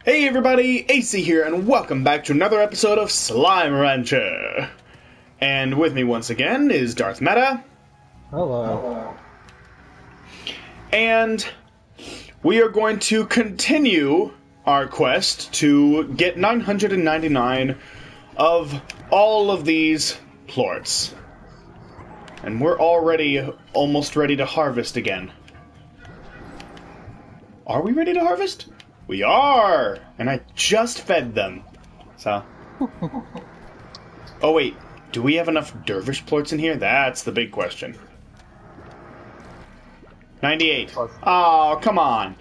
Hey everybody, AC here, and welcome back to another episode of Slime Rancher. And with me once again is Darth Meta. Hello. And we are going to continue our quest to get 999 of all of these plorts. And we're already almost ready to harvest again. Are we ready to harvest? We are! And I just fed them. So. Oh wait, do we have enough dervish plorts in here? That's the big question. 98. Oh, come on.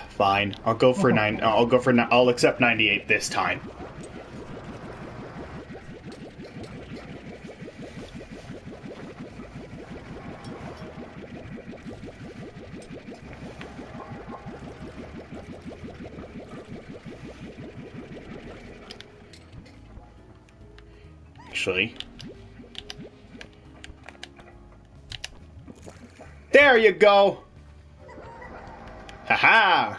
Fine. I'll go for I'll accept 98 this time. Actually. There you go! Haha!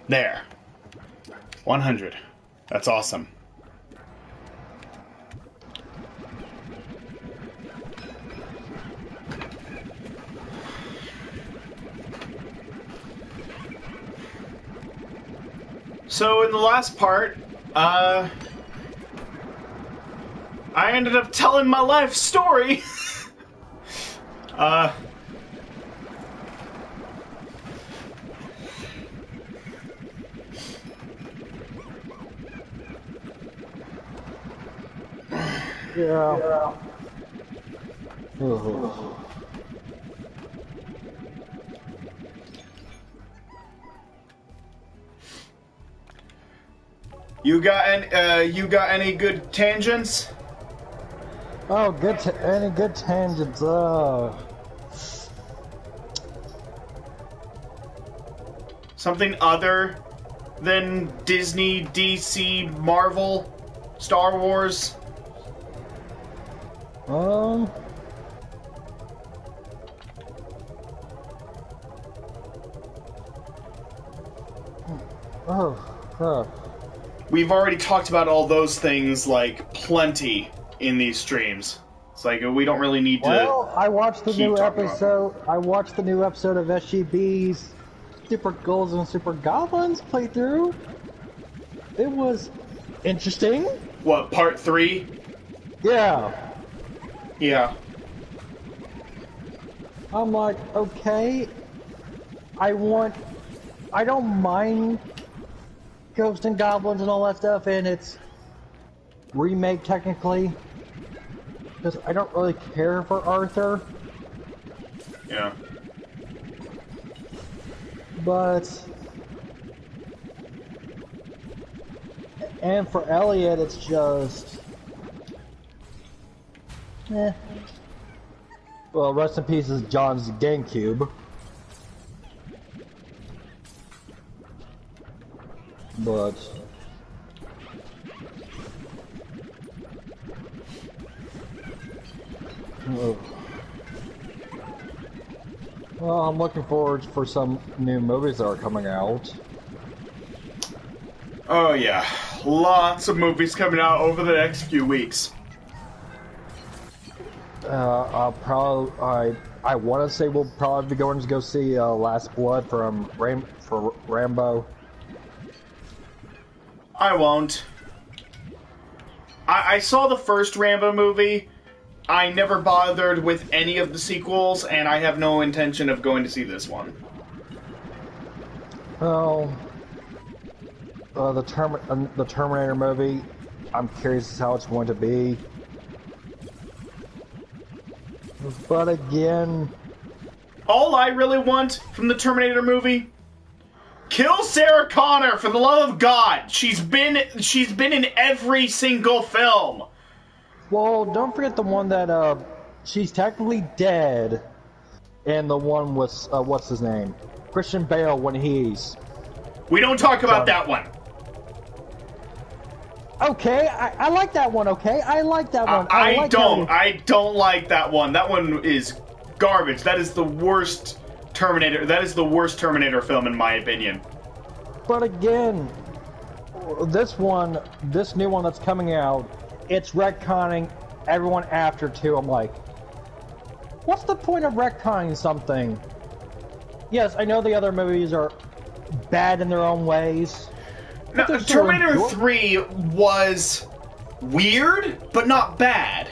There. 100. That's awesome. So in the last part, I ended up telling my life story. Yeah. You got any good tangents? Oh, any good tangents? Something other than Disney, DC, Marvel, Star Wars? We've already talked about all those things, like, plenty in these streams. It's like, we don't really need to. Well, I watched the new episode. About. I watched the new episode of SGB's Super Ghouls and Super Goblins playthrough. It was interesting. What, part 3? Yeah. Yeah. I'm like, okay. I don't mind Ghosts and Goblins and all that stuff, and it's remake technically, because I don't really care for Arthur. Yeah. But and for Elliot, it's just Well, rest in peace is John's GameCube. But well, I'm looking forward for some new movies that are coming out. Oh yeah, lots of movies coming out over the next few weeks. I want to say we'll probably be going to go see Last Blood from Rambo. I won't. I saw the first Rambo movie. I never bothered with any of the sequels, and I have no intention of going to see this one. Well, the Terminator movie, I'm curious as how it's going to be. But again, all I really want from the Terminator movie, kill Sarah Connor, for the love of God. She's been in every single film. Well, don't forget the one that she's technically dead, and the one with what's his name, Christian Bale when he's. We don't talk about that one. Okay, I like that one. Okay, I like that one. I don't like that one. That one is garbage. That is the worst Terminator. That is the worst Terminator film in my opinion. But again, this new one that's coming out, it's retconning everyone after too. I'm like, what's the point of retconning something? Yes, I know the other movies are bad in their own ways. No, Terminator 3 was weird, but not bad.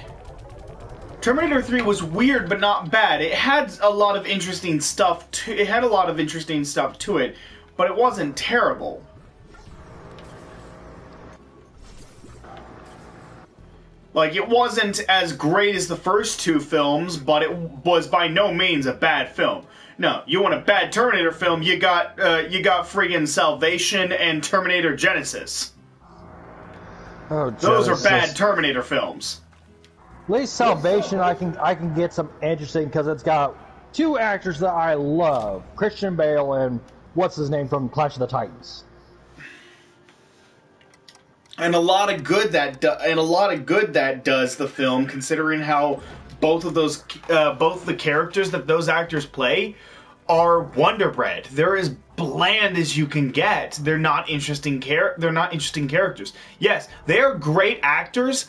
Terminator 3 was weird, but not bad. It had a lot of interesting stuff to it, but it wasn't terrible. Like, it wasn't as great as the first two films, but it was by no means a bad film. No, you want a bad Terminator film, you got friggin' Salvation and Terminator Genesis. Oh, those are bad Terminator films. At least Salvation, I can get some interesting because it's got two actors that I love, Christian Bale and what's his name from Clash of the Titans. And a lot of good that does the film, considering how both the characters that those actors play are Wonder Bread. They're as bland as you can get. They're not interesting characters. Yes, they are great actors,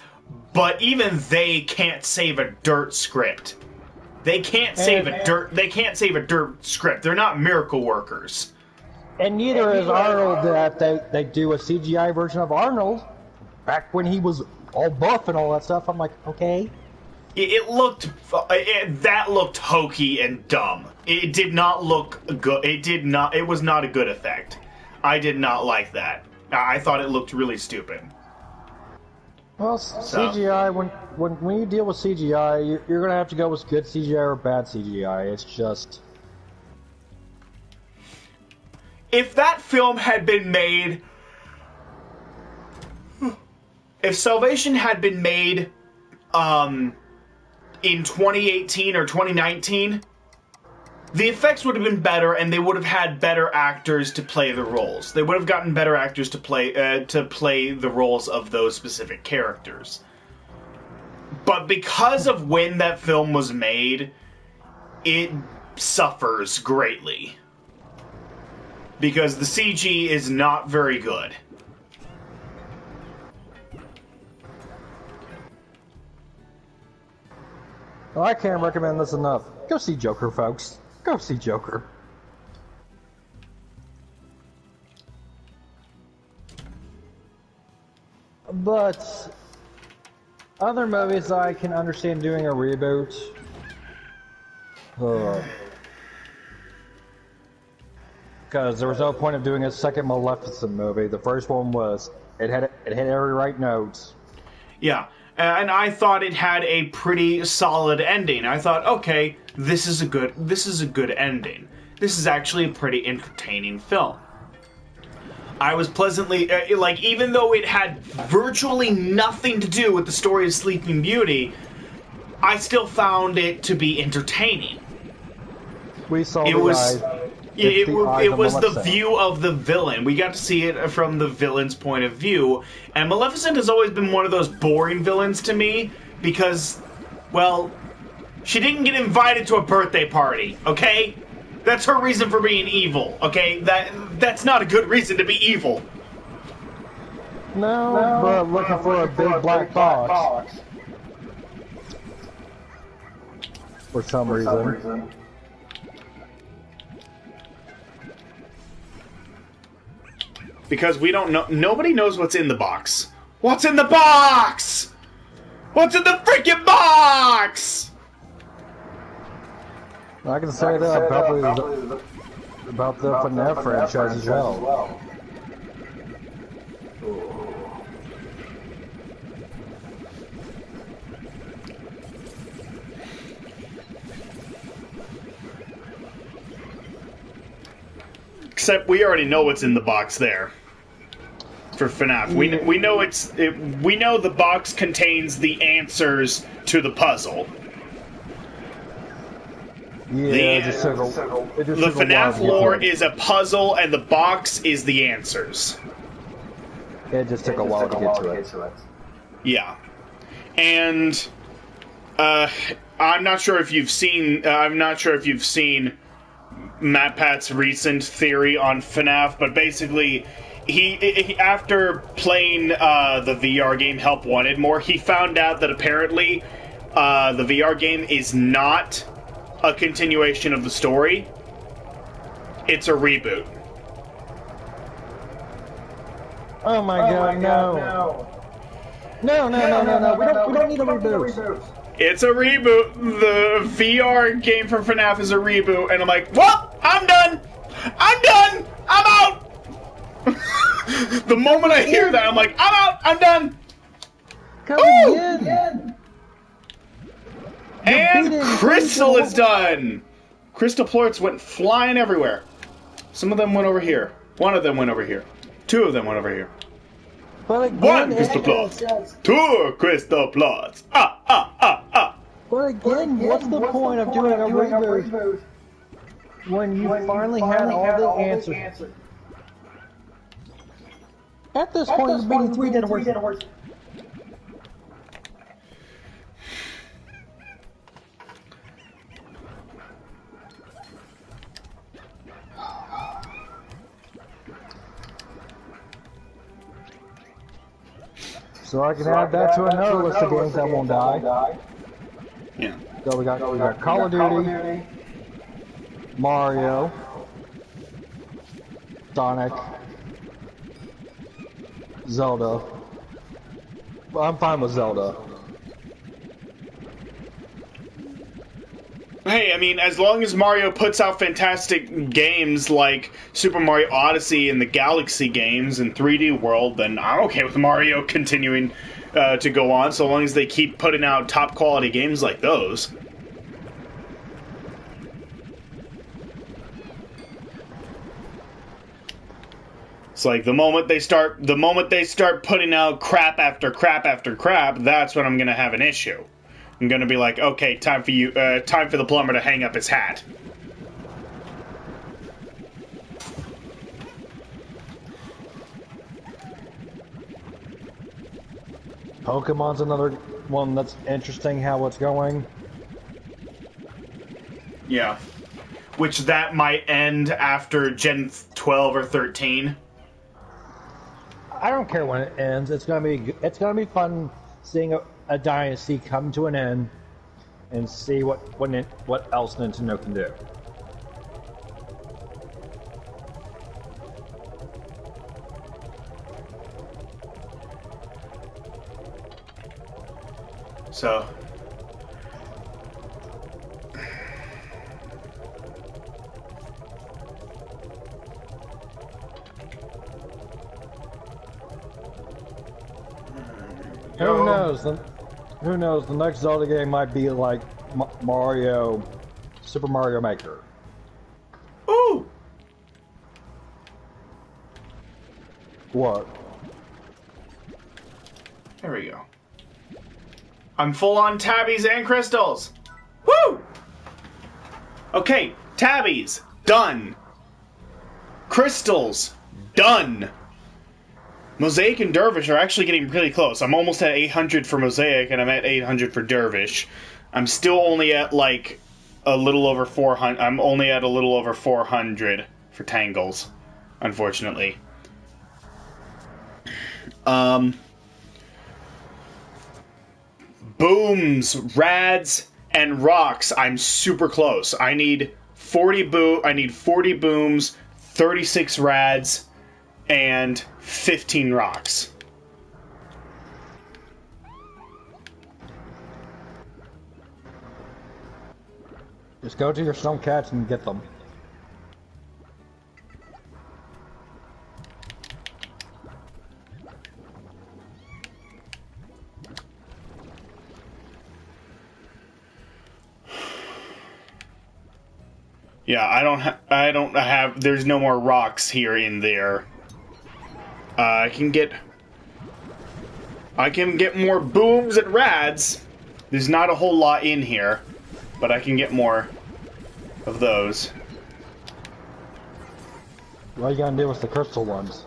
but even they can't save a dirt script. They can't save a dirt script. They're not miracle workers. And neither is Arnold. That they do a CGI version of Arnold back when he was all buff and all that stuff. I'm like, okay. That looked hokey and dumb. It did not look good. It was not a good effect. I did not like that. I thought it looked really stupid. Well, CGI, when you deal with CGI, you're going to have to go with good CGI or bad CGI. It's just... If that film had been made... If Salvation had been made in 2018 or 2019, the effects would have been better and they would have had better actors to play the roles. They would have gotten better actors to play the roles of those specific characters. But because of when that film was made, it suffers greatly. Because the CG is not very good. Well, I can't recommend this enough. Go see Joker, folks. Go see Joker. But other movies I can understand doing a reboot. Because there was no point of doing a second Maleficent movie. The first one was it had every right note. Yeah. And I thought it had a pretty solid ending. I thought, okay, this is a good ending. This is actually a pretty entertaining film. I was pleasantly even though it had virtually nothing to do with the story of Sleeping Beauty, I still found it to be entertaining. We saw it was the view of the villain. We got to see it from the villain's point of view. And Maleficent has always been one of those boring villains to me because, well, she didn't get invited to a birthday party, okay? That's her reason for being evil, okay? That's not a good reason to be evil. No, but looking for a big black box. For some reason. Because we don't know. Nobody knows what's in the box. What's in the box? What's in the freaking box? I can say that about the FNAF franchise as well. Except we already know what's in the box there. For FNAF, we know the box contains the answers to the puzzle. Yeah, the FNAF lore is a puzzle, and the box is the answers. It just took a while to get to it. Yeah. And I'm not sure if you've seen Matt Pat's recent theory on FNAF, but basically he after playing the VR game Help Wanted more, he found out that apparently the VR game is not a continuation of the story. It's a reboot. Oh my god, no. No. We don't need a reboot. It's a reboot. The VR game for FNAF is a reboot, and I'm like, well, I'm done. I'm out. The moment I hear that, I'm like, I'm out. I'm done. Come again. And Crystal is done. Crystal plorts went flying everywhere. Some of them went over here. One of them went over here. Two of them went over here. But again, One crystal plots. Two crystal plots. But again, what's the point of doing a reboot when you finally had all the answers? At this point, beating 3 didn't work. So I can add that to another list of games that won't die. Yeah. So we got Call of Duty, Mario, Sonic, Zelda. Well, I'm fine with Zelda. Hey, I mean, as long as Mario puts out fantastic games like Super Mario Odyssey and the Galaxy games and 3D World, then I'm okay with Mario continuing to go on, so long as they keep putting out top quality games like those. It's like the moment they start putting out crap after crap after crap, that's when I'm gonna have an issue. I'm gonna be like, okay, time for the plumber to hang up his hat. Pokemon's another one that's interesting how it's going. Yeah. Which that might end after Gen 12 or 13. I don't care when it ends. It's gonna be fun seeing a dynasty come to an end and see what else Nintendo can do. So who knows? Who knows? The next Zelda game might be like Mario, Super Mario Maker. ooh! What? There we go. I'm full on tabbies and crystals. Woo! Okay, tabbies, done. Crystals, done. Mosaic and Dervish are actually getting really close. I'm almost at 800 for Mosaic, and I'm at 800 for Dervish. I'm still only at like a little over 400. I'm only at a little over 400 for Tangles, unfortunately. Booms, rads, and rocks. I'm super close. I need 40 booms, 36 rads, and 15 rocks. Just go to your snowcats and get them. Yeah, I don't have. There's no more rocks here in there. I can get more booms and rads. There's not a whole lot in here, but I can get more of those. What are you gonna do with the crystal ones?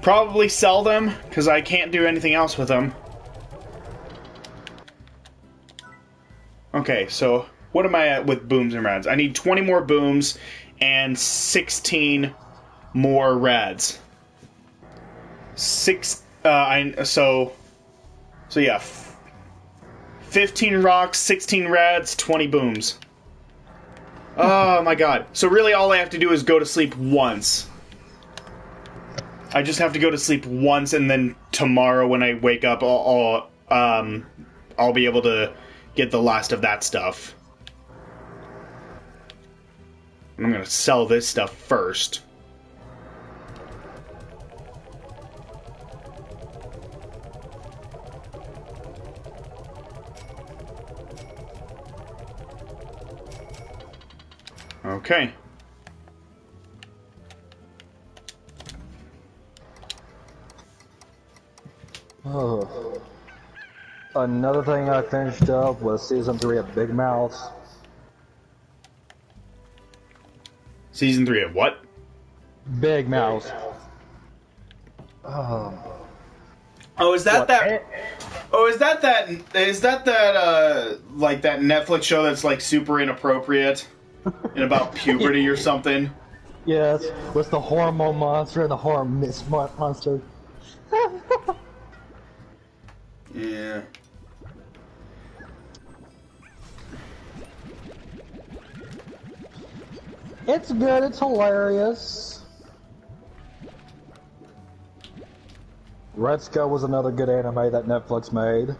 Probably sell them, because I can't do anything else with them. Okay, so what am I at with booms and rads? I need 20 more booms and 16 more rads. So yeah, 15 rocks, 16 rads, 20 booms. Oh my god. So really all I have to do is go to sleep once. I just have to go to sleep once, and then tomorrow when I wake up, I'll be able to get the last of that stuff. I'm gonna sell this stuff first. Okay. Oh. Another thing I finished up was Season 3 of Big Mouth. Season 3 of what? Big Mouth. Oh, is that that? Oh, is that like that Netflix show that's like super inappropriate and about puberty or something? Yes, with the hormone monster and the hormone monster. Yeah. It's good, it's hilarious. Red Skull was another good anime that Netflix made.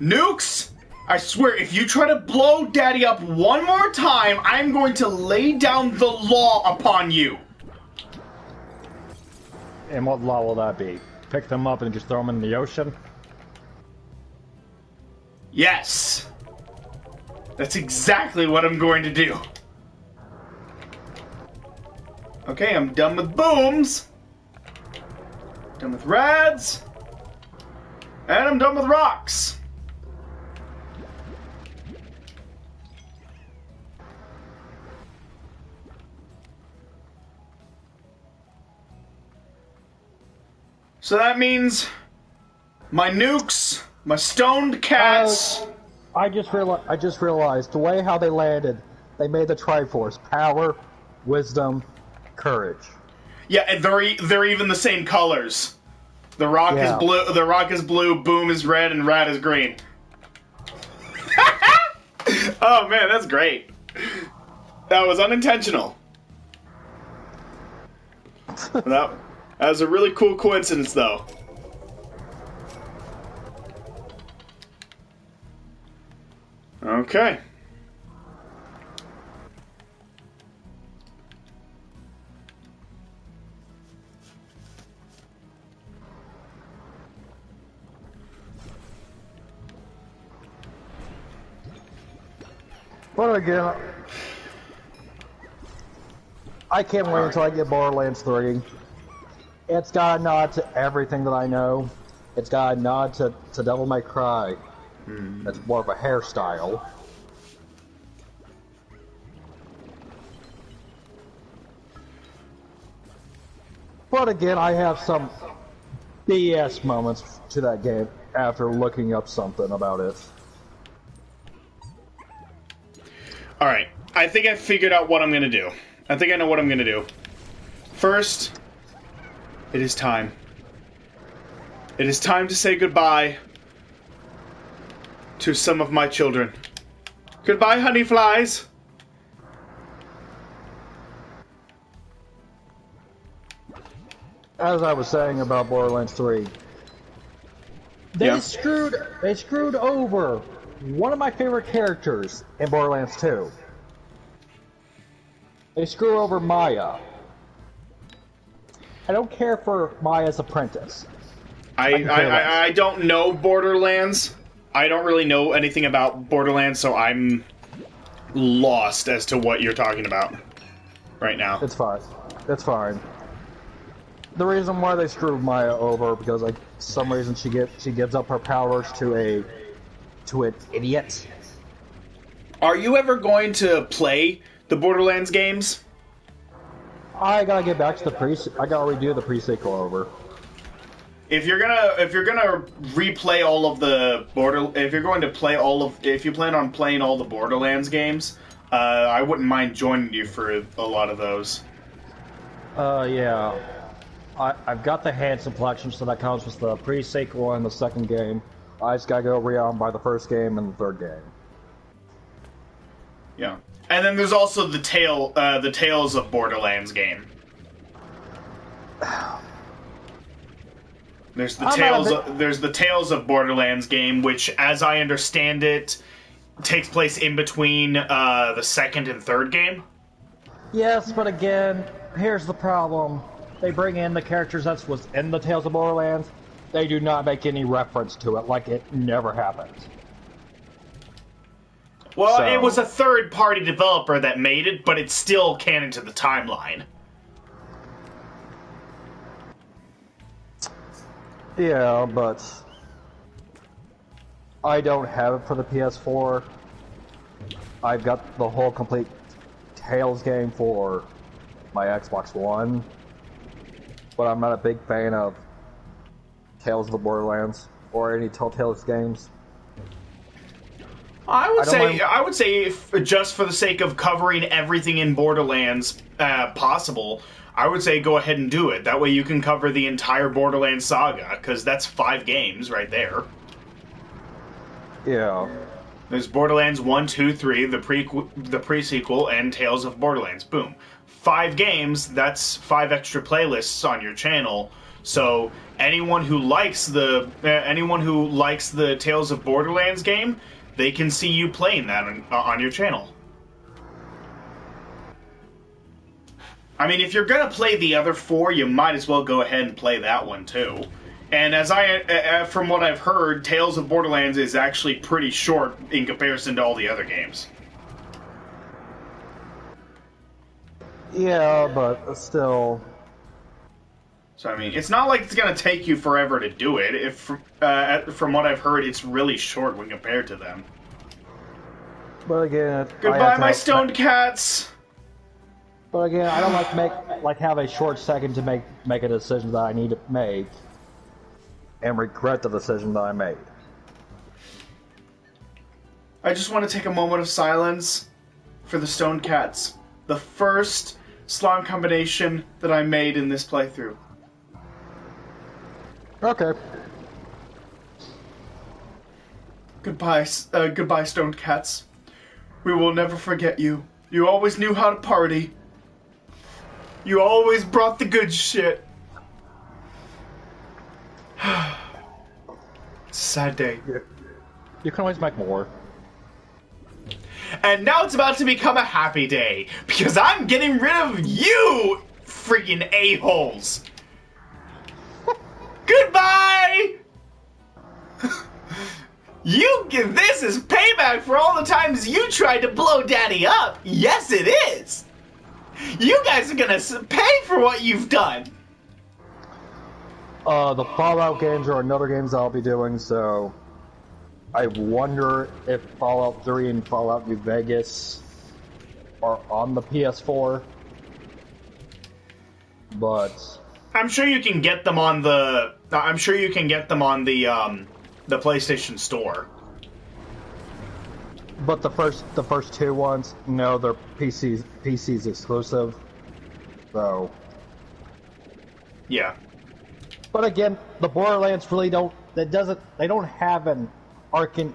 Nukes! I swear, if you try to blow Daddy up one more time, I'm going to lay down the law upon you. And what law will that be? Pick them up and just throw them in the ocean? Yes. That's exactly what I'm going to do. Okay, I'm done with booms. Done with rads. And I'm done with rocks. So that means my nukes, my stoned cats. I just realized the way how they landed. They made the Triforce: power, wisdom, courage. Yeah, and they're even the same colors. The rock is blue. The rock is blue. Boom is red, and rad is green. Oh man, that's great. That was unintentional. That was a really cool coincidence, though. Okay. But again, I can't wait until I get Borderlands 3. It's got a nod to everything that I know. It's got a nod to Devil May Cry. That's more of a hairstyle. But again, I have some BS moments to that game after looking up something about it. Alright, I think I figured out what I'm gonna do. I think I know what I'm gonna do. First, it is time. It is time to say goodbye to some of my children. Goodbye, honey flies. As I was saying about Borderlands 3, they screwed over one of my favorite characters in Borderlands 2. They screw over Maya. I don't care for Maya's apprentice. I don't know Borderlands. I don't really know anything about Borderlands, so I'm lost as to what you're talking about right now. It's fine. It's fine. The reason why they screwed Maya over because like some reason she gives up her powers to an idiot. Are you ever going to play the Borderlands games? I gotta get back to I gotta redo the pre-sequel over. If you're gonna replay all of the if you plan on playing all the Borderlands games, I wouldn't mind joining you for a lot of those. Yeah. I've got the Handsome collection, so that counts with the pre-sequel and the second game. I just gotta go buy the first game and the third game. Yeah, and then there's also the Tales of Borderlands game. There's the Tales of Borderlands game, which, as I understand it, takes place in between the second and third game. Yes, but again, here's the problem. They bring in the characters that was in the Tales of Borderlands. They do not make any reference to it, like it never happened. Well, it was a third-party developer that made it, but it's still canon to the timeline. Yeah, but I don't have it for the PS4. I've got the whole complete Tales game for my Xbox One, but I'm not a big fan of Tales of the Borderlands or any Telltale's games. I would say, if, just for the sake of covering everything in Borderlands possible, I would say go ahead and do it. That way you can cover the entire Borderlands saga, because that's 5 games right there. Yeah. There's Borderlands 1, 2, 3, the pre-sequel, and Tales of Borderlands. Boom. 5 games, that's 5 extra playlists on your channel. So anyone who likes the Tales of Borderlands game, they can see you playing that on your channel. I mean, if you're gonna play the other 4, you might as well go ahead and play that one too. And from what I've heard, Tales of Borderlands is actually pretty short in comparison to all the other games. Yeah, but still. So I mean, it's not like it's gonna take you forever to do it. From what I've heard, it's really short when compared to them. But again, goodbye, my stoned cats. But again, I don't have a short second to make a decision that I need to make, and regret the decision that I made. I just want to take a moment of silence for the stoned cats. The first slime combination that I made in this playthrough. Okay. Goodbye, stoned cats. We will never forget you. You always knew how to party. You always brought the good shit. It's a sad day. You can always make more. And now it's about to become a happy day, because I'm getting rid of you, freaking a-holes. Goodbye! This is payback for all the times you tried to blow Daddy up. Yes, it is. You guys are gonna pay for what you've done. The Fallout games are another games I'll be doing, so I wonder if Fallout 3 and Fallout New Vegas are on the PS4. But I'm sure you can get them on the the PlayStation Store. But the first 2 ones, no, they're PC's exclusive. So yeah. But again, the Borderlands really don't have an arcing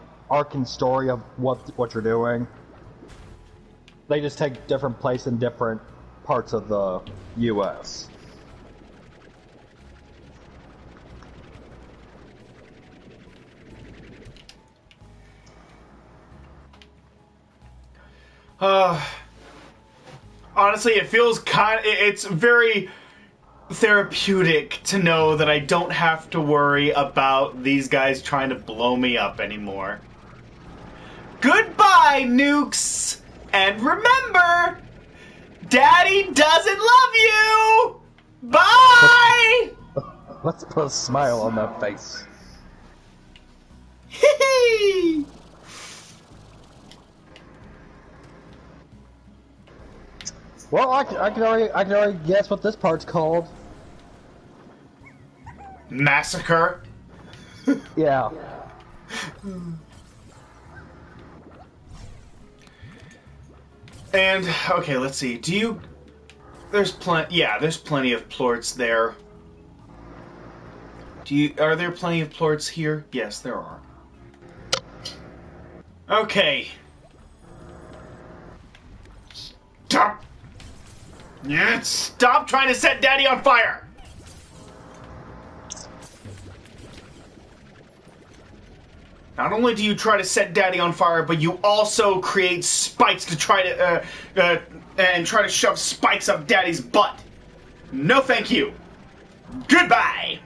story of what you're doing. They just take different place in different parts of the US. Honestly, it's very therapeutic to know that I don't have to worry about these guys trying to blow me up anymore. Goodbye, nukes! And remember, Daddy doesn't love you! Bye! Let's put a smile on that face. Hee. Well, I can already guess what this part's called. Massacre. Yeah. And okay, let's see. There's plenty of plorts there. Are there plenty of plorts here? Yes, there are. Okay. Stop. Yeah, stop trying to set Daddy on fire. Not only do you try to set Daddy on fire, but you also create spikes to try to shove spikes up Daddy's butt. No, thank you. Goodbye.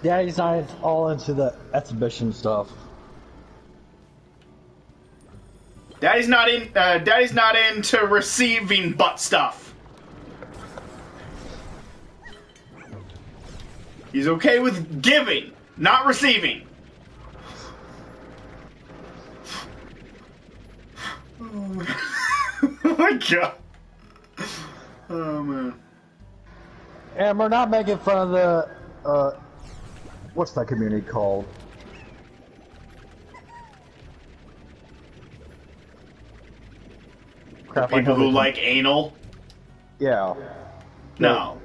Daddy's not all into the exhibition stuff. Daddy's not into receiving butt stuff. He's okay with giving, not receiving. Oh my god. Oh man. And we're not making fun of the, what's that community called? The people who like anal? Yeah. No.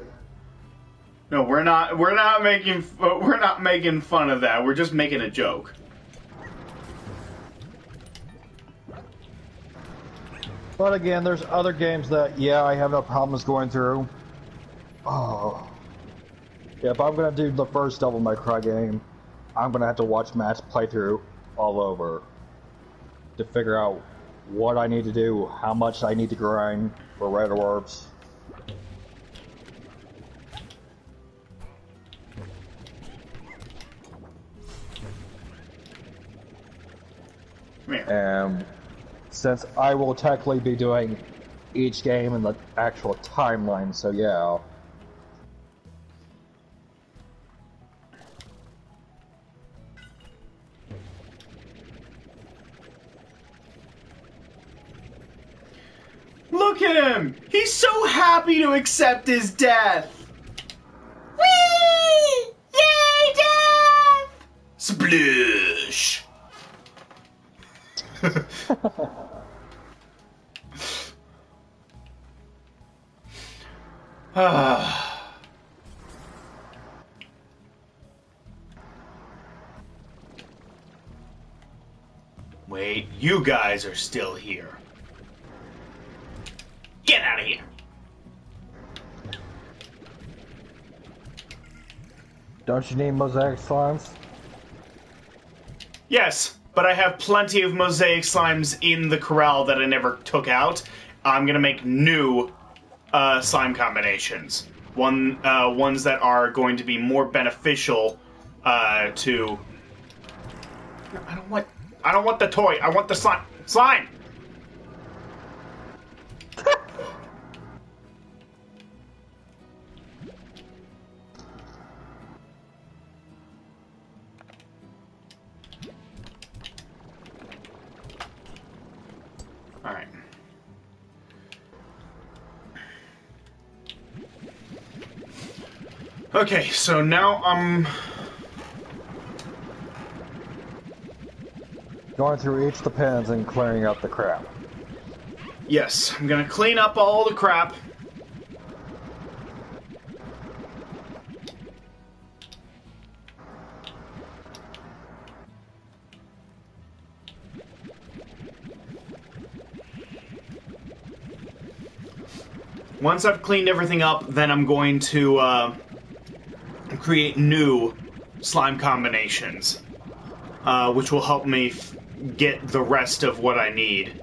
No, we're not making fun of that. We're just making a joke. But again, there's other games that, yeah, I have no problems going through. Oh. Yeah, if I'm gonna do the first Devil May Cry game, I'm gonna have to watch Matt's playthrough all over to figure out what I need to do, how much I need to grind for red orbs. And since I will technically be doing each game in the actual timeline, so yeah. Look at him! He's so happy to accept his death! Whee! Yay, death! Sploosh! Wait, you guys are still here. Get out of here! Don't you need mosaic slimes? Yes, but I have plenty of mosaic slimes in the corral that I never took out. I'm gonna make new slime combinations. Ones that are going to be more beneficial to. No, I don't want the toy. I want the slime. Slime. All right. Okay, so now I'm Going through each of the pens and clearing out the crap. Yes, I'm gonna clean up all the crap. Once I've cleaned everything up, then I'm going to create new slime combinations, which will help me get the rest of what I need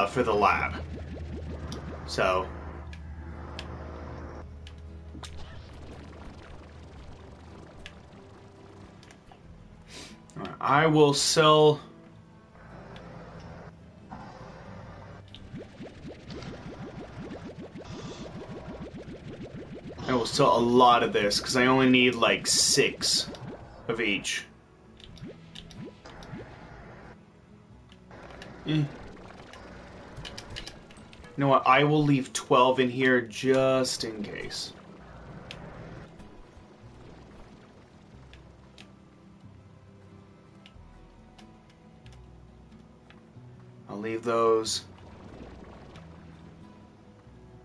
for the lab. So, I will sell still a lot of this, because I only need, like, 6 of each. You know what? I will leave 12 in here just in case. I'll leave those.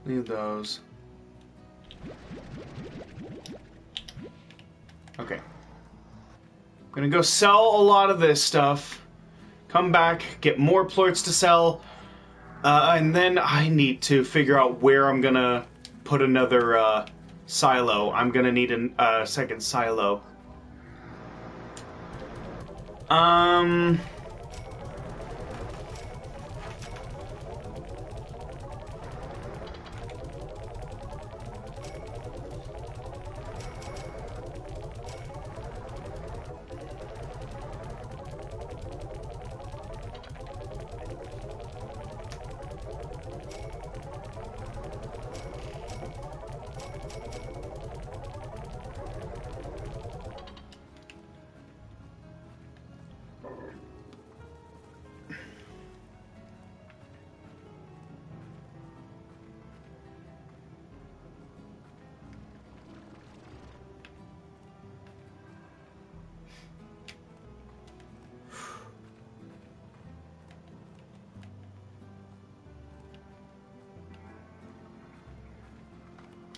Leave those. Okay. I'm gonna go sell a lot of this stuff. Come back, get more plorts to sell. And then I need to figure out where I'm gonna put another silo. I'm gonna need a second silo.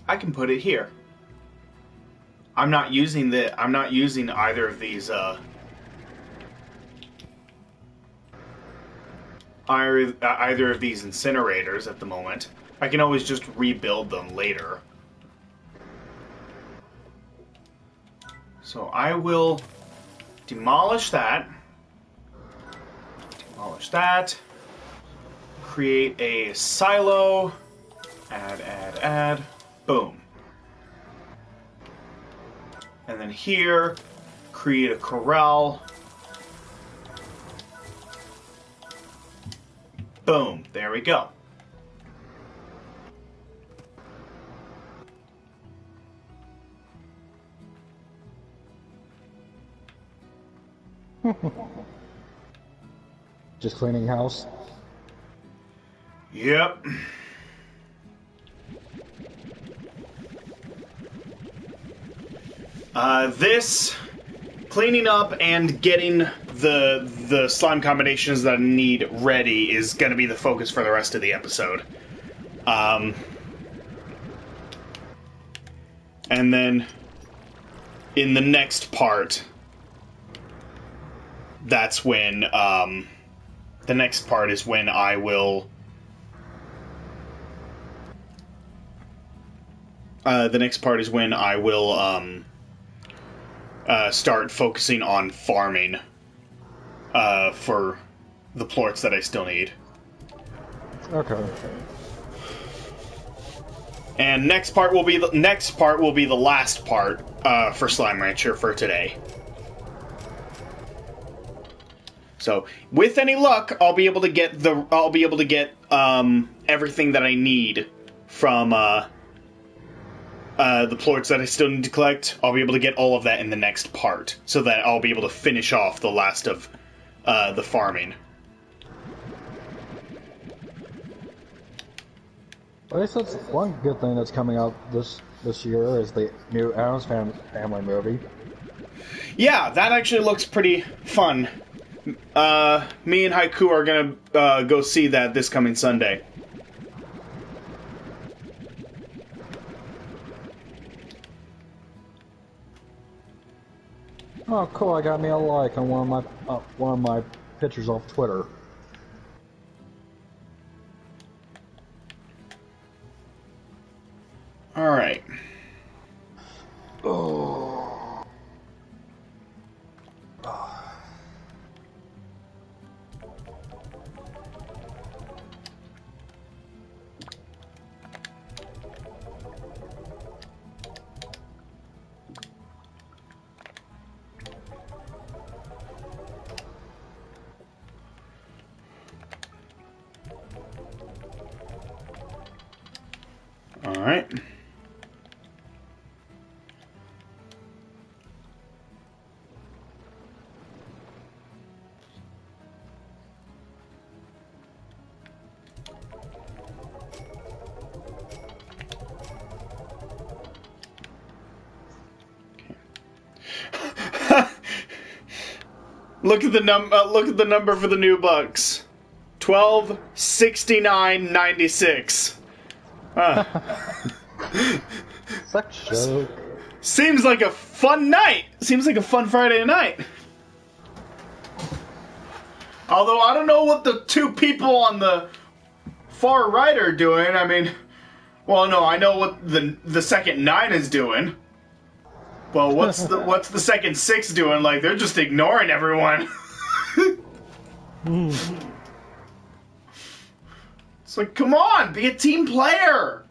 I can put it here. I'm not using either of these either of these incinerators at the moment. I can always just rebuild them later. So I will demolish that. Demolish that. Create a silo. Add. Boom. And then here, create a corral. Boom. There we go. Just cleaning house? Yep. This cleaning up and getting the slime combinations that I need ready is going to be the focus for the rest of the episode. And then in the next part, that's when the next part is when I will start focusing on farming for the plorts that I still need. Okay. And next part will be the last part for Slime Rancher for today. So, with any luck, I'll be able to get everything that I need from the plorts that I still need to collect. I'll be able to get all of that in the next part, so that I'll be able to finish off the last of the farming. I guess that's one good thing that's coming out this year is the new Addams Family movie. Yeah, that actually looks pretty fun. Me and Haiku are gonna go see that this coming Sunday. Oh, cool! I got me a like on one of my pictures off Twitter. All right. Oh. All right. Look at the look at the number for the new bucks. 1269.96. Such joke. Seems like a fun night. Seems like a fun Friday night. Although I don't know what the two people on the far right are doing. I mean, well, no, I know what the second 9 is doing. Well, what's the second 6 doing? Like, they're just ignoring everyone. It's like, come on, be a team player.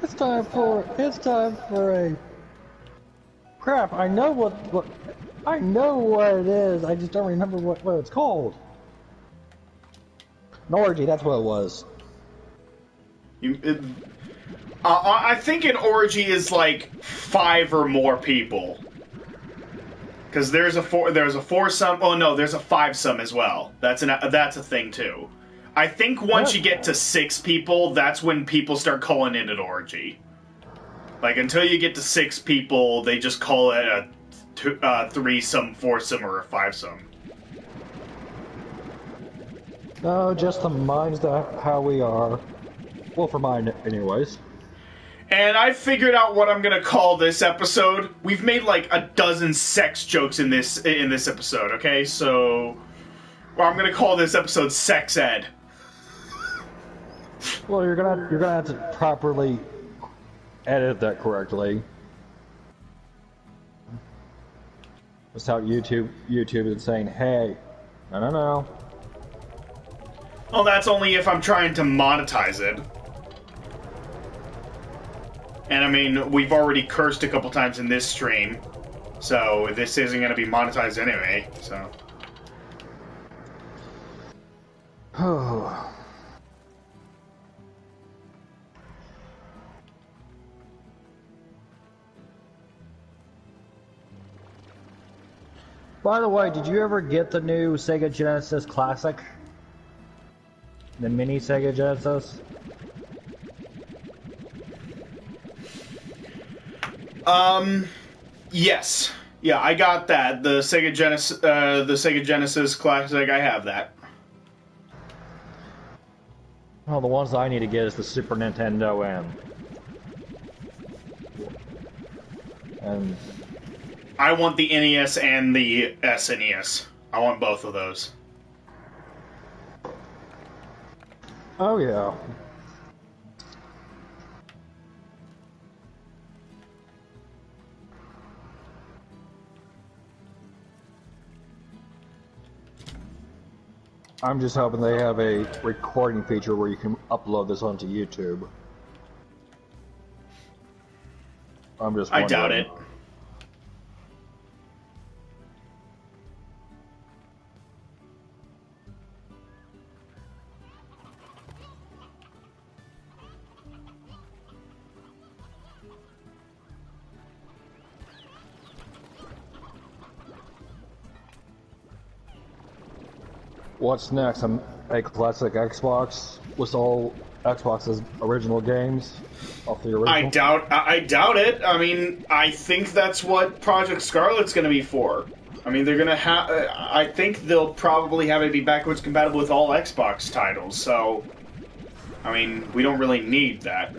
It's time for a crap. I know what I know what it is. I just don't remember what it's called. An orgy, that's what it was. I think an orgy is like 5 or more people. Because there's a foursome. Oh no, there's a 5-some as well. That's a thing too. I think once you get to 6 people, that's when people start calling it an orgy. Like, until you get to 6 people, they just call it a 3-some, 4-some, or a 5-some. No, just to mind how we are. Well, for mine, anyways. And I figured out what I'm gonna call this episode. We've made like a dozen sex jokes in this episode. Okay, so I'm gonna call this episode Sex Ed. Well, you're gonna have to properly edit that correctly. That's how YouTube is saying, hey, no. Well, that's only if I'm trying to monetize it. And I mean, we've already cursed a couple times in this stream, so this isn't going to be monetized anyway, so. By the way, did you ever get the new Sega Genesis Classic? The mini Sega Genesis? Yes. Yeah, I got that. The Sega Genesis Classic, I have that. Well, the ones I need to get is the Super Nintendo and I want the NES and the SNES. I want both of those. oh yeah. I'm just hoping they have a recording feature where you can upload this onto YouTube. I'm just wondering. I doubt it. What's next? A classic Xbox with all Xbox's original games off the original? I doubt it. I mean, I think that's what Project Scarlet's going to be for. I mean, they're going to have. I think they'll probably have it be backwards compatible with all Xbox titles. So, I mean, we don't really need that.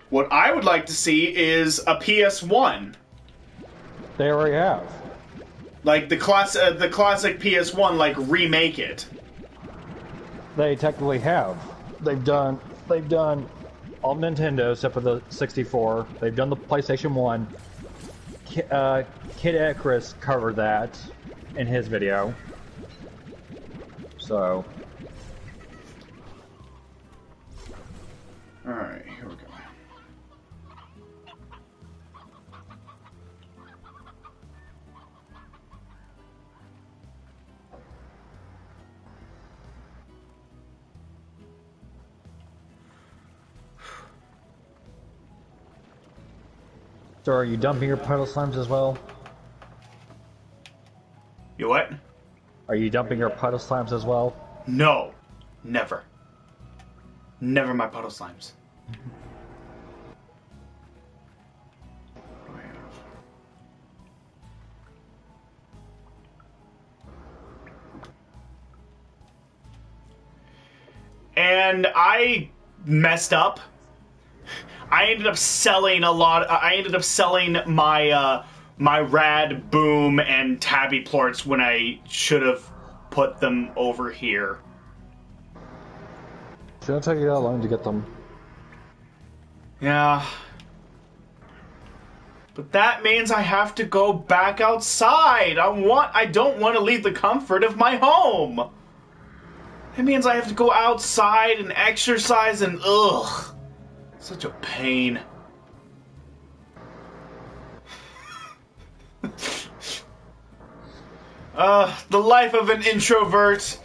What I would like to see is a PS1. They already have. Like the classic PS1, like remake it. They technically have. They've done all Nintendo except for the 64. They've done the PlayStation 1. Kid Icarus covered that in his video. So. Alright, here we go. So are you dumping your puddle slimes as well? You what? Are you dumping your puddle slimes as well? No. Never. Never my puddle slimes. And I messed up. I ended up selling a lot. I ended up selling my my rad boom and tabby plorts when I should have put them over here. Shouldn't take you that long to get them. Yeah. But that means I have to go back outside. I don't want to leave the comfort of my home. It means I have to go outside and exercise and ugh. Such a pain. The life of an introvert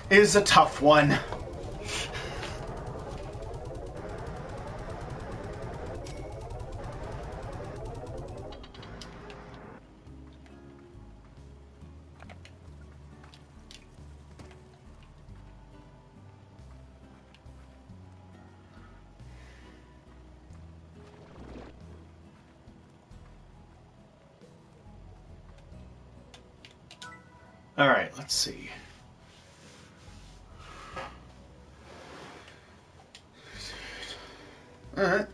is a tough one. Alright, let's see. Alright.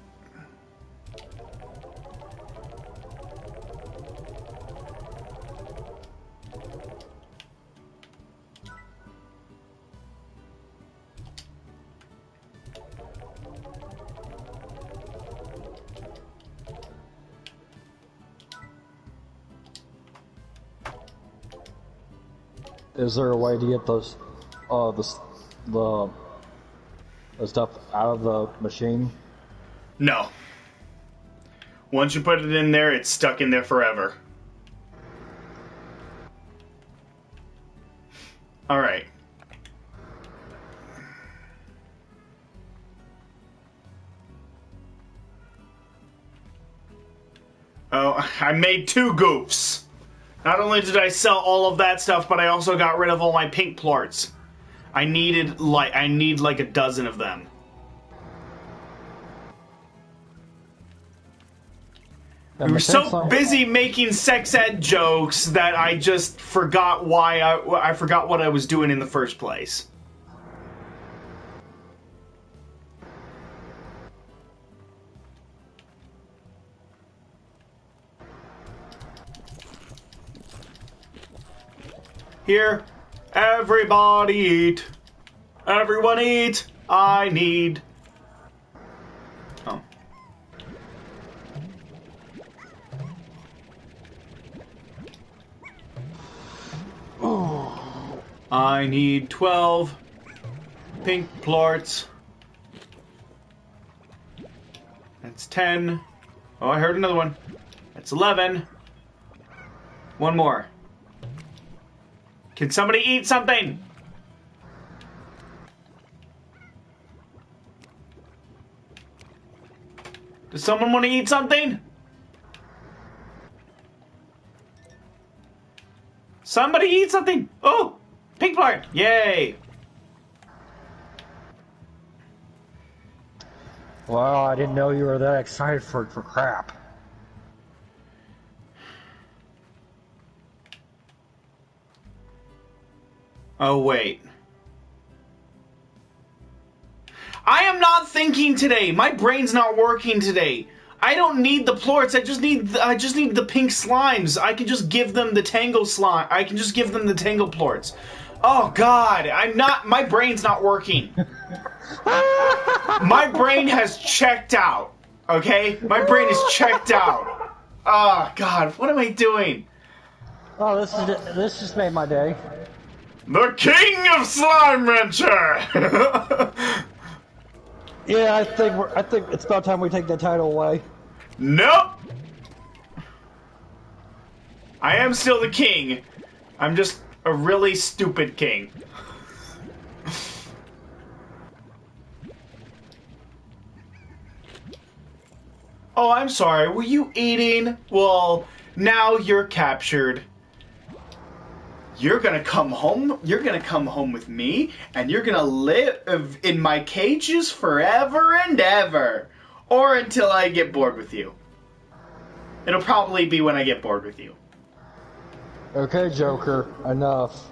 Is there a way to get those, the stuff out of the machine? No. Once you put it in there, it's stuck in there forever. Alright. Oh, I made 2 goofs. Not only did I sell all of that stuff, but I also got rid of all my pink plorts. I need like a dozen of them. We were so busy making sex ed jokes that I just forgot why I forgot what I was doing in the first place. Here, everybody eat. Everyone eat. I need. Oh. I need 12 pink plorts. That's 10. Oh, I heard another one. That's 11. One more. Can somebody eat something? Does someone want to eat something? Somebody eat something! Oh! Pink plort! Yay! Well, I didn't know you were that excited for crap. Oh, wait. I am not thinking today. My brain's not working today. I don't need the plorts. I just need the pink slimes. I can just give them the tangle slime. I can just give them the tangle plorts. Oh God, my brain's not working. My brain has checked out. Okay? My brain is checked out. Oh God, what am I doing? Oh, this just made my day. The King of Slime Rancher! Yeah, I think it's about time we take that title away. Nope! I am still the king. I'm just a really stupid king. Oh, I'm sorry. Were you eating? Well, now you're captured. you're gonna come home. You're gonna come home with me, and you're gonna live in my cages forever and ever, or until I get bored with you. It'll probably be when I get bored with you. Okay, Joker, enough.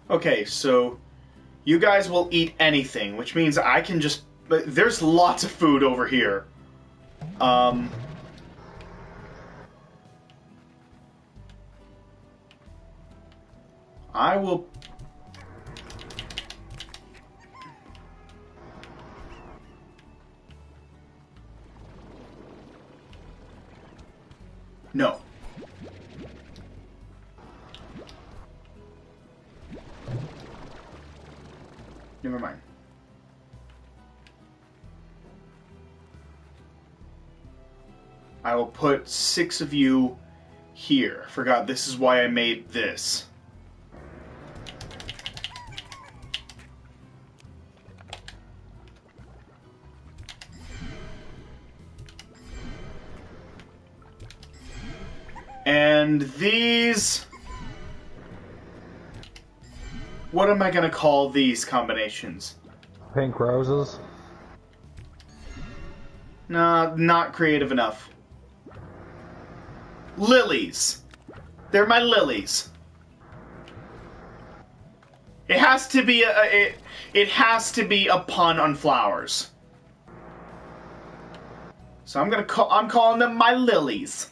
Okay, so you guys will eat anything, which means I can just... There's lots of food over here. I will... No. Never mind. I will put 6 of you here. Forgot, this is why I made this. And these... What am I going to call these combinations? Pink roses? Nah, not creative enough. Lilies. They're my lilies. It has to be it has to be a pun on flowers. So I'm calling them my lilies.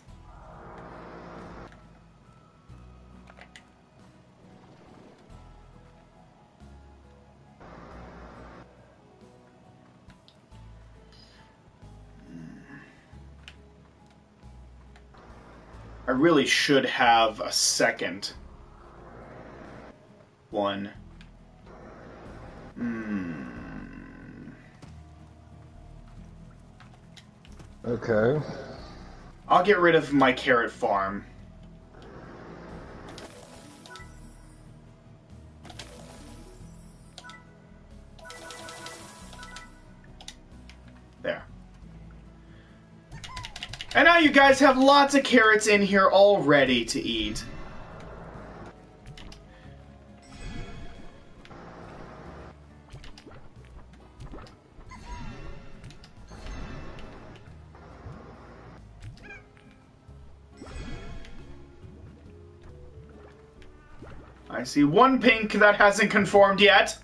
I really should have a second one. Okay. I'll get rid of my carrot farm. There. And now you guys have lots of carrots in here all ready to eat. I see one pink that hasn't conformed yet.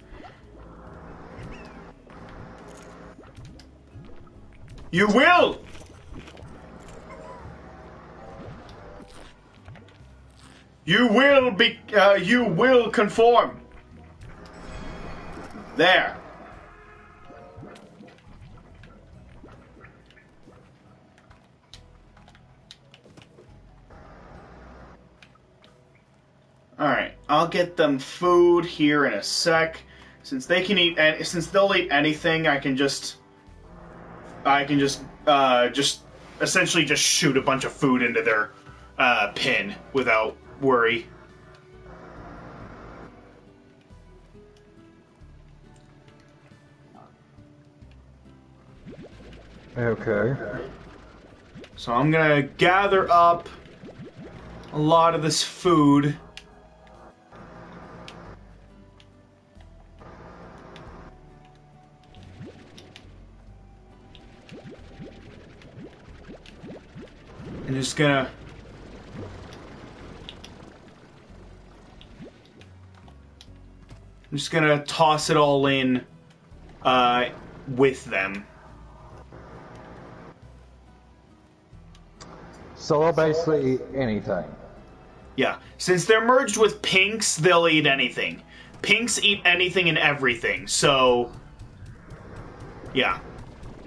You will! You will conform. There. Alright, I'll get them food here in a sec. Since they can eat, since they'll eat anything, I can just essentially just shoot a bunch of food into their pin without worry. Okay. So I'm gonna gather up a lot of this food. And just gonna... I'm just gonna toss it all in with them. So they'll basically eat anything. Yeah. Since they're merged with pinks, they'll eat anything. Pinks eat anything and everything, so... Yeah.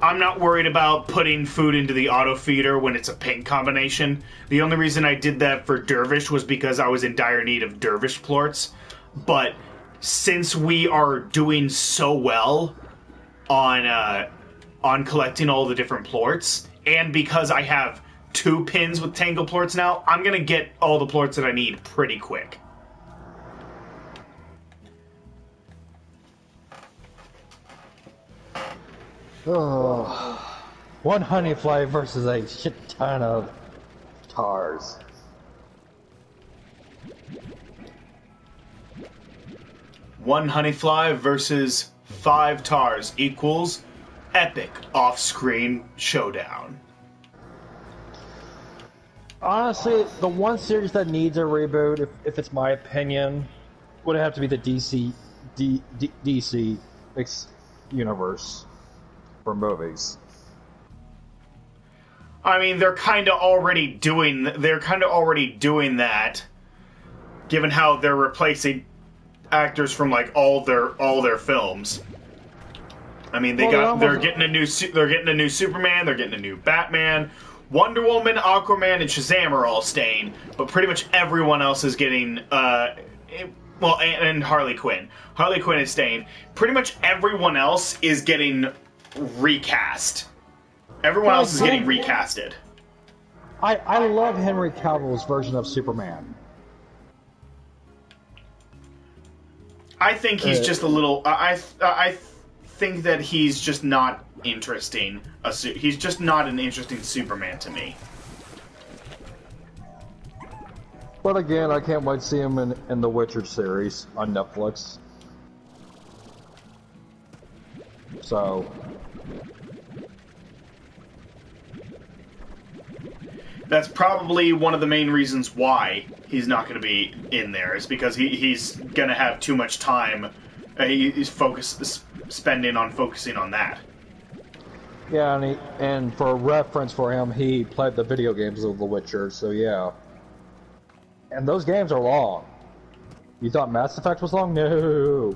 I'm not worried about putting food into the auto feeder when it's a pink combination. The only reason I did that for Dervish was because I was in dire need of Dervish plorts. But since we are doing so well on collecting all the different plorts, and because I have 2 pins with Tangle plorts now, I'm gonna get all the plorts that I need pretty quick. Oh, one honey fly versus a shit ton of tars. One honeyfly versus 5 tars equals epic off-screen showdown. Honestly, the one series that needs a reboot, if it's my opinion, would have to be the DC universe for movies. I mean, they're kind of already doing that, given how they're replacing actors from like all their films. I mean, they're getting a new Superman, they're getting a new Batman, Wonder Woman, Aquaman, and Shazam are all staying, but pretty much everyone else is getting and Harley Quinn. Harley Quinn is staying. Pretty much everyone else is getting recast. Everyone else is getting recasted. I love Henry Cavill's version of Superman. I think he's just a little. I think that he's just not interesting. He's just not an interesting Superman to me. But again, I can't wait to see him in the Witcher series on Netflix. So. That's probably one of the main reasons why he's not going to be in there, is because he's going to have too much time. He's spending on focusing on that. Yeah, and for reference for him, he played the video games of The Witcher, so yeah. And those games are long. You thought Mass Effect was long? No.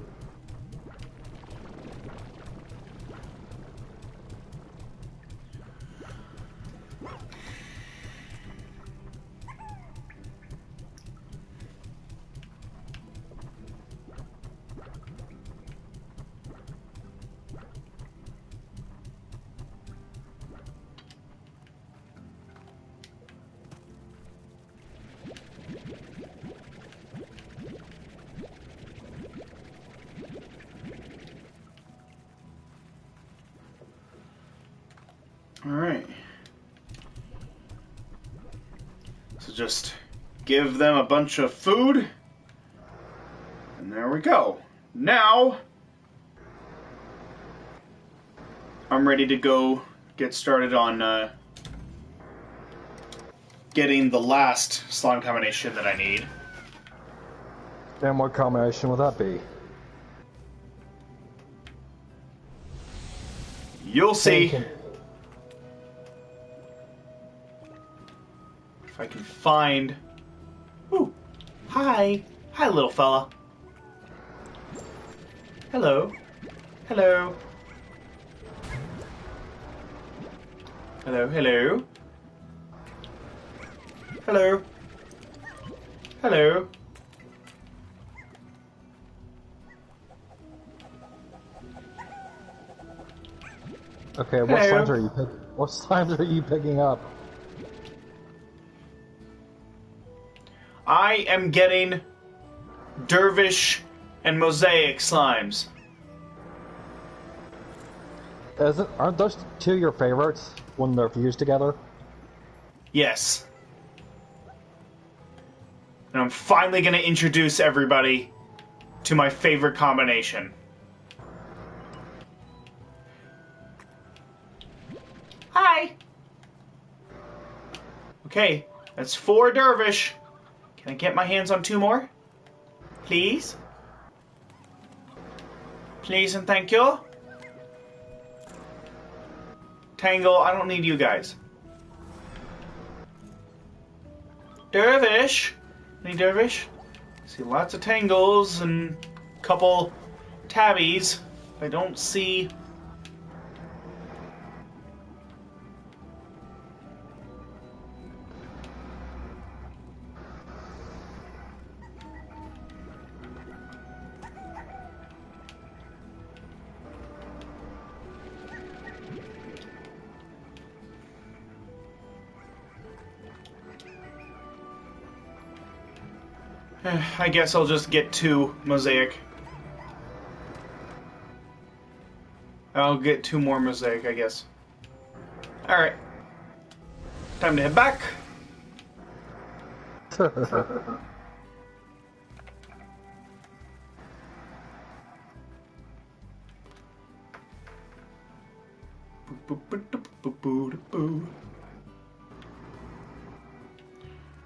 Alright. So just give them a bunch of food. And there we go. Now, I'm ready to go get started on getting the last slime combination that I need. And what combination would that be? You'll see. If I can find... Ooh. Hi. Hi, little fella. Hello. Hello. Hello, hello. Hello. Hello. Okay, what slimes are you picking up? I am getting dervish and mosaic slimes. Aren't those two your favorites when they're fused together? Yes. And I'm finally going to introduce everybody to my favorite combination. Hi! Okay, that's 4 dervish. Can I get my hands on 2 more? Please? Please and thank you. Tangle, I don't need you guys. Dervish? Any dervish? See lots of tangles and a couple tabbies. I don't see... I guess I'll just get 2 mosaic. I'll get 2 more mosaic, I guess. Alright. Time to head back.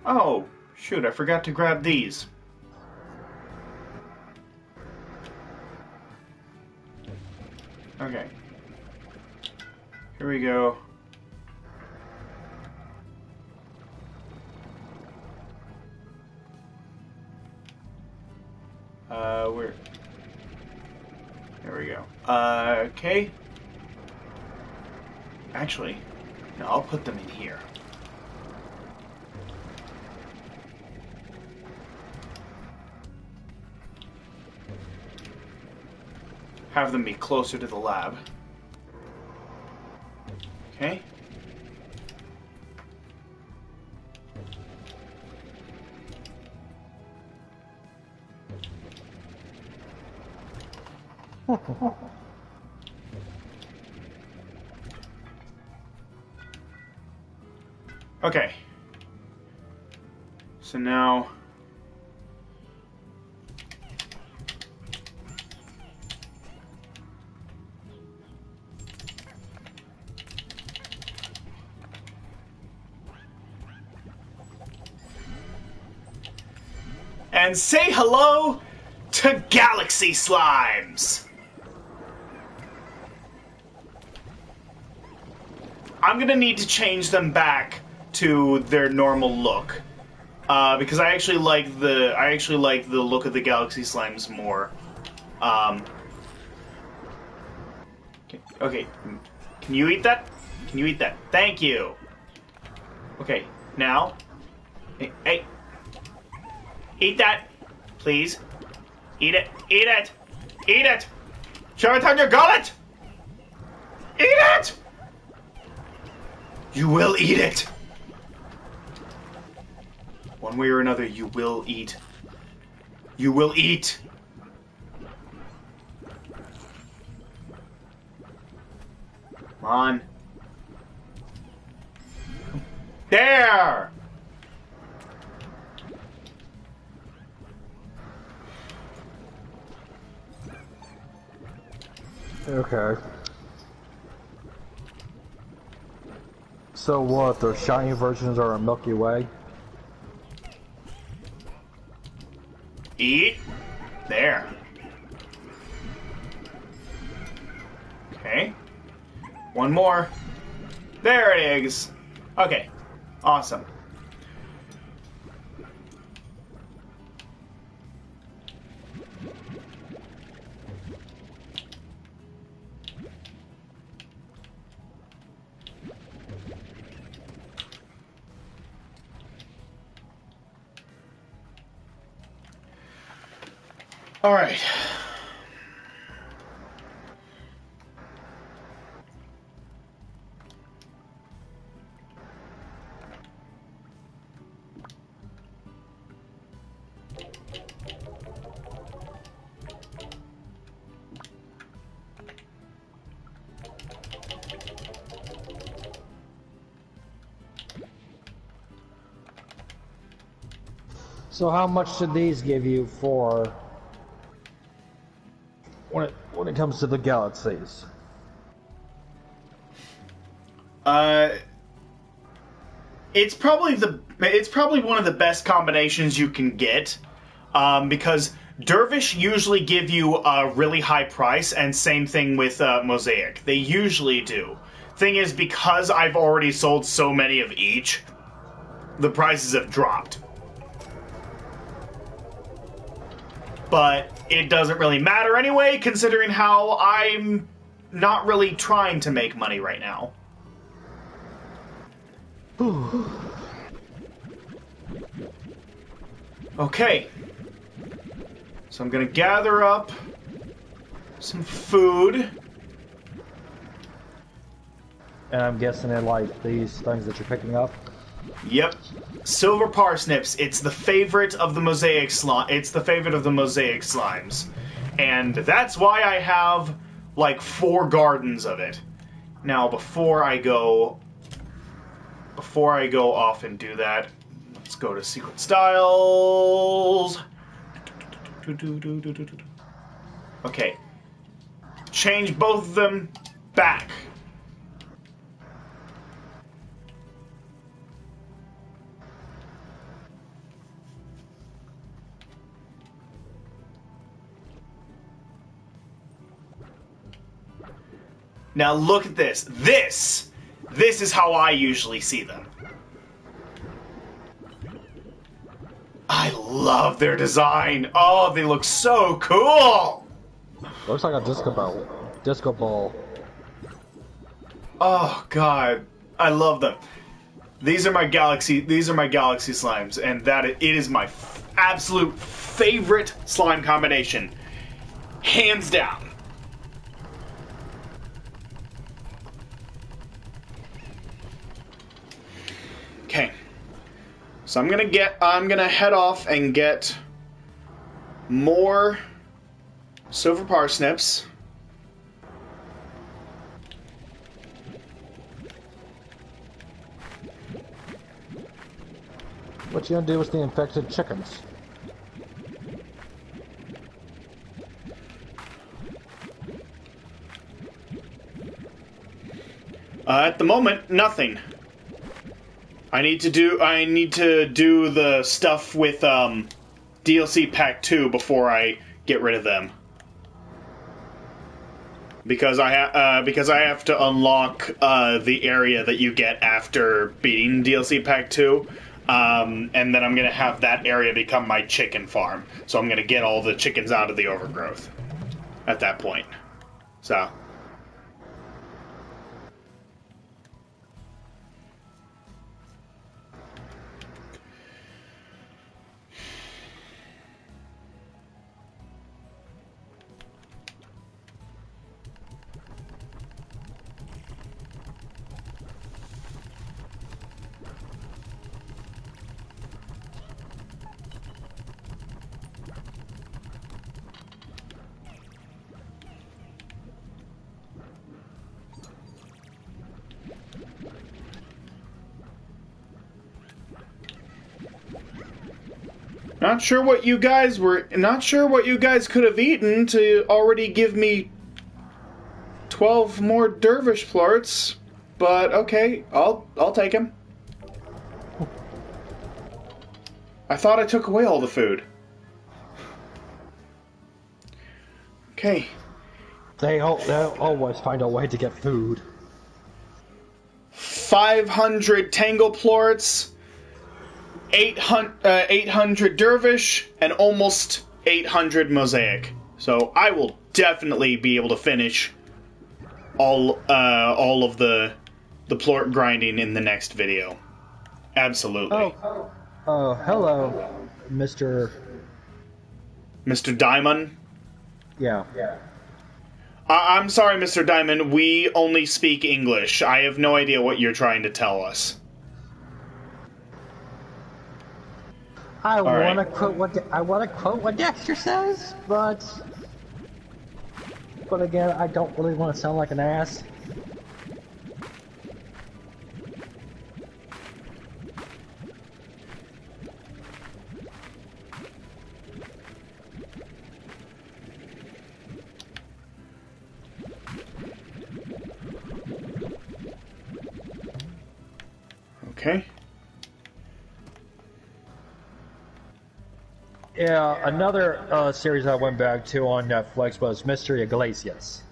Oh, shoot, I forgot to grab these. Okay. Here we go. Where? There we go. Okay. Actually, no, I'll put them in here. Have them be closer to the lab. Okay. Okay. So now... And say hello to Galaxy Slimes! I'm gonna need to change them back to their normal look, because I actually like the look of the Galaxy Slimes more. Okay, can you eat that? Can you eat that? Thank you. Okay, now, hey, eat that, please. Eat it, eat it, eat it. Shove it down your gullet. Eat it. You will eat it. One way or another, you will eat. You will eat. Come on. There! Okay. So what, the shiny versions are a Milky Way? Eat. There. Okay. One more. There it is. Okay. Awesome. All right. So how much did these give you for when it comes to the galaxies? It's probably one of the best combinations you can get, because Dervish usually give you a really high price, and same thing with Mosaic. They usually do. Thing is, because I've already sold so many of each, the prices have dropped. But it doesn't really matter anyway, considering how I'm not really trying to make money right now. Okay. So I'm gonna gather up some food. And I'm guessing they're like these things that you're picking up? Yep. Silver parsnips. It's the favorite of the mosaic slime. It's the favorite of the mosaic slimes. And that's why I have like 4 gardens of it. Now, before I go off and do that, let's go to Secret Styles. Okay. Change both of them back. Now look at this. This is how I usually see them. I love their design. Oh, they look so cool. Looks like a disco ball. Disco ball. Oh god, I love them. These are my galaxy slimes, and it is my absolute favorite slime combination, hands down. Okay, so I'm gonna head off and get more silver parsnips. What you gonna do with the infected chickens? At the moment, nothing. I need to do the stuff with DLC Pack 2 before I get rid of them. Because I have to unlock the area that you get after beating DLC Pack 2. And then I'm going to have that area become my chicken farm. So I'm going to get all the chickens out of the overgrowth at that point. So... Not sure what you guys could have eaten to already give me 12 more dervish plorts, but okay, I'll take them. I thought I took away all the food. Okay. They'll always find a way to get food. 500 tangle plorts. 800 dervish, and almost 800 mosaic. So I will definitely be able to finish all of the plort grinding in the next video. Absolutely. Oh, hello, Mr. Diamond? Yeah. I'm sorry, Mr. Diamond. We only speak English. I have no idea what you're trying to tell us. I want to quote what Dexter says, but again, I don't really want to sound like an ass. Okay. Yeah, another series I went back to on Netflix was Mystery Iglesias.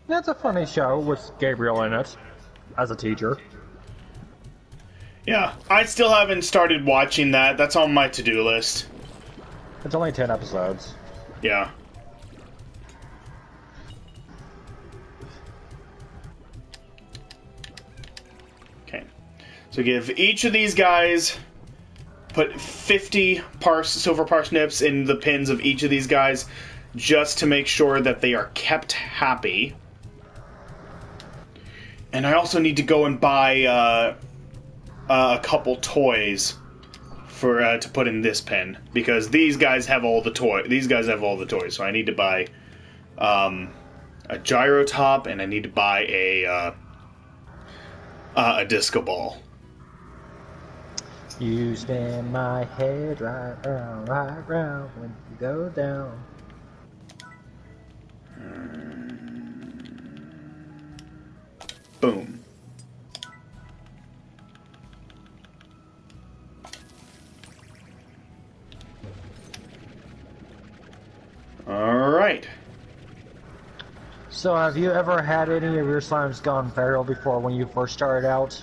That's a funny show with Gabriel in it, as a teacher. Yeah, I still haven't started watching that. That's on my to-do list. It's only 10 episodes. Yeah. Okay. So give each of these guys, put 50 silver parsnips in the pins of each of these guys, just to make sure that they are kept happy. And I also need to go and buy a couple toys for to put in this pen because these guys have all the toys. These guys have all the toys, so I need to buy a gyro top and I need to buy a disco ball. You spin my head right round when you go down. Boom. Alright. So have you ever had any of your slimes gone feral before when you first started out?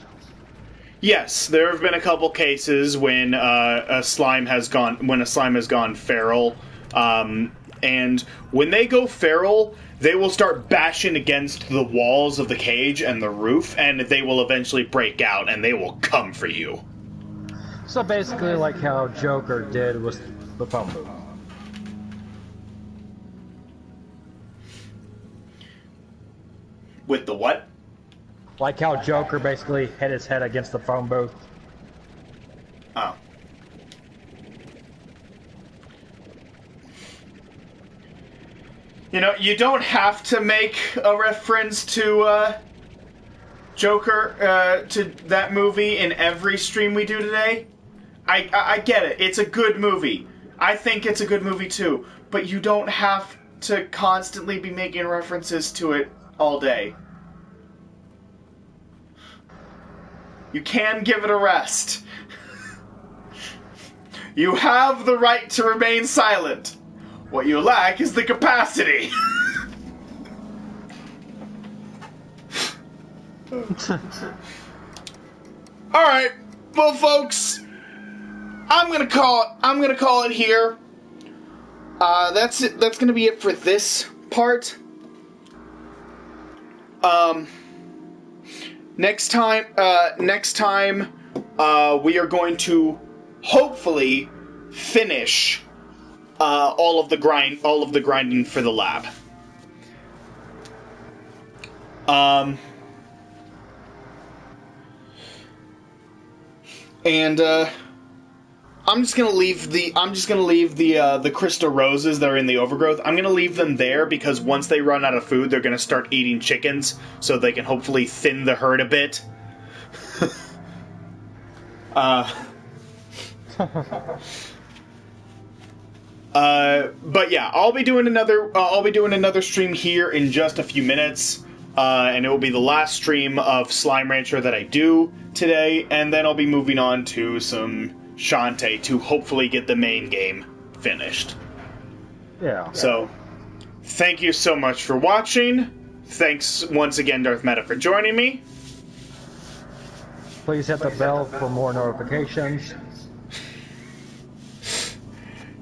Yes, there have been a couple cases when a slime has gone feral, and when they go feral, they will start bashing against the walls of the cage and the roof, and they will eventually break out, and they will come for you. So basically like how Joker did with the phone booth. With the what? Like how Joker basically hit his head against the phone booth. Oh. You know, you don't have to make a reference to Joker, to that movie in every stream we do today. I get it. It's a good movie. I think it's a good movie too. But you don't have to constantly be making references to it all day. You can give it a rest. You have the right to remain silent. What you lack is the capacity. Alright, well folks, I'm gonna call it here. That's it. That's gonna be it for this part. Next time, we are going to hopefully finish all of the grinding for the lab. And I'm just gonna leave the crystal roses that are in the overgrowth. I'm gonna leave them there because once they run out of food, they're gonna start eating chickens, so they can hopefully thin the herd a bit. But yeah, I'll be doing another stream here in just a few minutes, and it will be the last stream of Slime Rancher that I do today, and then I'll be moving on to some Shantae to hopefully get the main game finished. Yeah. So, thank you so much for watching. Thanks once again, Darth Meta, for joining me. Please hit the bell for more notifications.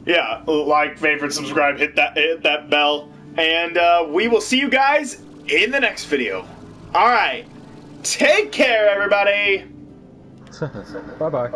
Yeah, like, favorite, subscribe, hit that bell, and we will see you guys in the next video. Alright, take care, everybody! Bye-bye.